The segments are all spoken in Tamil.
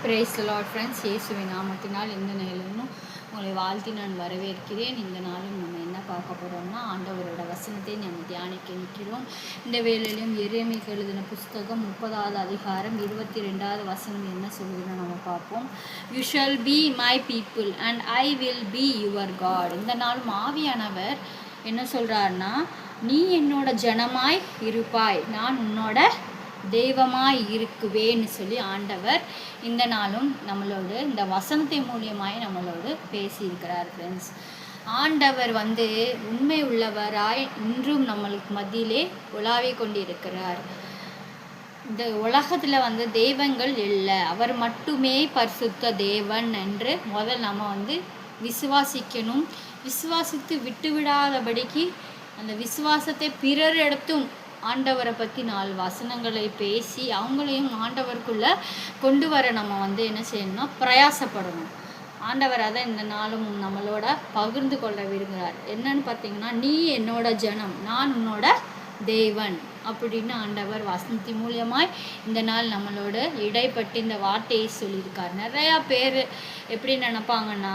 Praise the Lord friends. இயேசுவின் நாமத்தினால் இந்த நாளிலும் உங்களை வாழ்த்தி நான் வரவேற்கிறேன். இந்த நாளும் நம்ம என்ன பார்க்க போகிறோம்னா, ஆண்டவரோட வசனத்தை நம்ம தியானிக்க நிற்கிறோம். இந்த வேளையிலும் எரேமியா எழுதின புஸ்தகம் 30வது அதிகாரம் 22வது வசனம் என்ன சொல்லுதுன்னு நம்ம பார்ப்போம். You shall be my people and I will be your God. இந்த நாளும் ஆவியானவர் என்ன சொல்கிறாருன்னா, நீ என்னோட ஜனமாய் இருப்பாய், நான் உன்னோட தெய்வமாய் இருக்குவேன்னு சொல்லி ஆண்டவர் இந்த நாளும் நம்மளோடு இந்த வசனத்தை மூலியமாய் நம்மளோடு பேசியிருக்கிறார் ஃப்ரெண்ட்ஸ். ஆண்டவர் உண்மை உள்ளவராய் இன்றும் நம்மளுக்கு மத்தியிலே உலாவிக் கொண்டிருக்கிறார். இந்த உலகத்தில் தெய்வங்கள் இல்லை, அவர் மட்டுமே பரிசுத்த தேவன் என்று நம்ம விசுவாசிக்கணும். விசுவாசித்து விட்டுவிடாதபடிக்கு அந்த விசுவாசத்தை பிறர் இடத்தும் ஆண்டவரை பற்றி 4 வசனங்களை பேசி அவங்களையும் ஆண்டவருக்குள்ளே கொண்டு வர நம்ம என்ன செய்யணும்னா பிரயாசப்படணும். ஆண்டவர் அதை இந்த நாளும் நம்மளோட பகிர்ந்து கொள்ள விரும்புகிறார். என்னன்னு பார்த்தீங்கன்னா, நீ என்னோட ஜனம், நான் உன்னோட தேவன் அப்படின்னு ஆண்டவர் வசனத்தின் மூலியமாய் இந்த நாள் நம்மளோட இடைப்பட்டு இந்த வார்த்தையை சொல்லியிருக்கார். நிறையா பேர் எப்படி நினைப்பாங்கன்னா,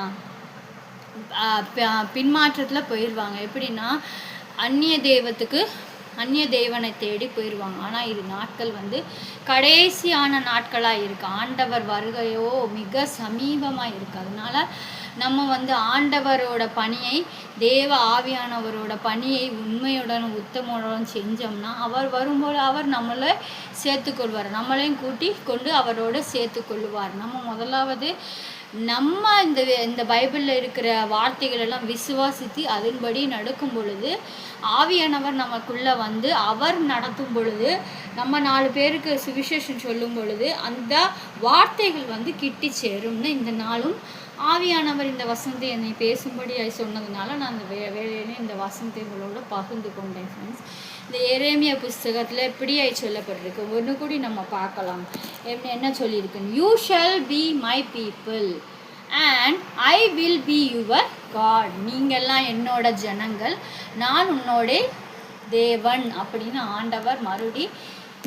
பின்மாற்றத்தில் போயிடுவாங்க. எப்படின்னா, அந்நிய தேவனை தேடி போயிடுவாங்க. ஆனால் இது நாட்கள் கடைசியான நாட்களாக இருக்குது. ஆண்டவர் வருகையோ மிக சமீபமாக இருக்குது. அதனால் நம்ம ஆண்டவரோட பணியை, தேவ ஆவியானவரோட பணியை உண்மையுடன் உத்தமுடன் செஞ்சோம்னா அவர் வரும்போது அவர் நம்மளை சேர்த்துக்கொள்வார், நம்மளையும் கூட்டி கொண்டு அவரோட சேர்த்துக்கொள்வார். நம்ம முதலாவது இந்த பைபிளில் இருக்கிற வார்த்தைகள் எல்லாம் விசுவாசித்து அதன்படி நடக்கும் பொழுது, ஆவியானவர் நமக்குள்ளே அவர் நடத்தும் பொழுது, நம்ம 4 பேருக்கு சுவிசேஷம் சொல்லும் பொழுது அந்த வார்த்தைகள் கிட்டி சேரும்னு இந்த நாளும் ஆவியானவர் இந்த வசனத்தை என்னை பேசும்படி சொன்னதுனால நான் அந்த வேலையிலே இந்த வசனத்தை உங்களோட பகிர்ந்து கொண்டேன் ஃப்ரெண்ட்ஸ். இந்த எரேமியா புஸ்தகத்தில் இப்படியாய் சொல்லப்பட்டிருக்கு. ஒன்று கூடி நம்ம பார்க்கலாம். என்ன சொல்லியிருக்குன்னு, you shall be my people and I will be your God. நீங்கள்லாம் என்னோட ஜனங்கள், நான் உன்னோட தேவன் அப்படின்னு ஆண்டவர் மறுபடி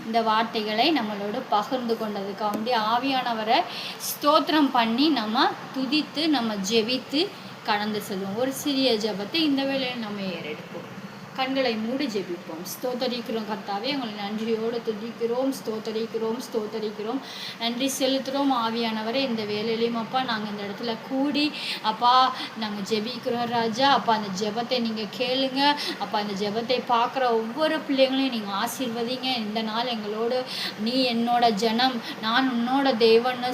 இந்த வார்த்தைகளை நம்மளோட பகிர்ந்து கொண்டதுக்காக ஆவியானவரை ஸ்தோத்திரம் பண்ணி நம்ம துதித்து நம்ம ஜெபித்து கடந்து செல்வோம். ஒரு சிறிய ஜெபத்தை இந்த வேளையில் நம்ம ஏறெடுப்போம். கண்களை மூடி ஜெபிப்போம். ஸ்தோத்தரிக்கிறோம் கர்த்தாவே, உங்களை நன்றியோடு துதிக்கிறோம், ஸ்தோத்தரிக்கிறோம், நன்றி செலுத்துகிறோம். ஆவியானவரே, இந்த வேலையிலையும் அப்பா நாங்கள் இந்த இடத்துல கூடி அப்பா நாங்கள் ஜெபிக்கிறோம் ராஜா. அப்பா அந்த ஜெபத்தை நீங்கள் கேளுங்க. அப்பா அந்த ஜெபத்தை பார்க்குற ஒவ்வொரு பிள்ளைங்களையும் நீங்கள் ஆசீர்வதிங்க. இந்த நாள் எங்களோடு நீ என்னோட ஜனம், நான் உன்னோட தேவன்னு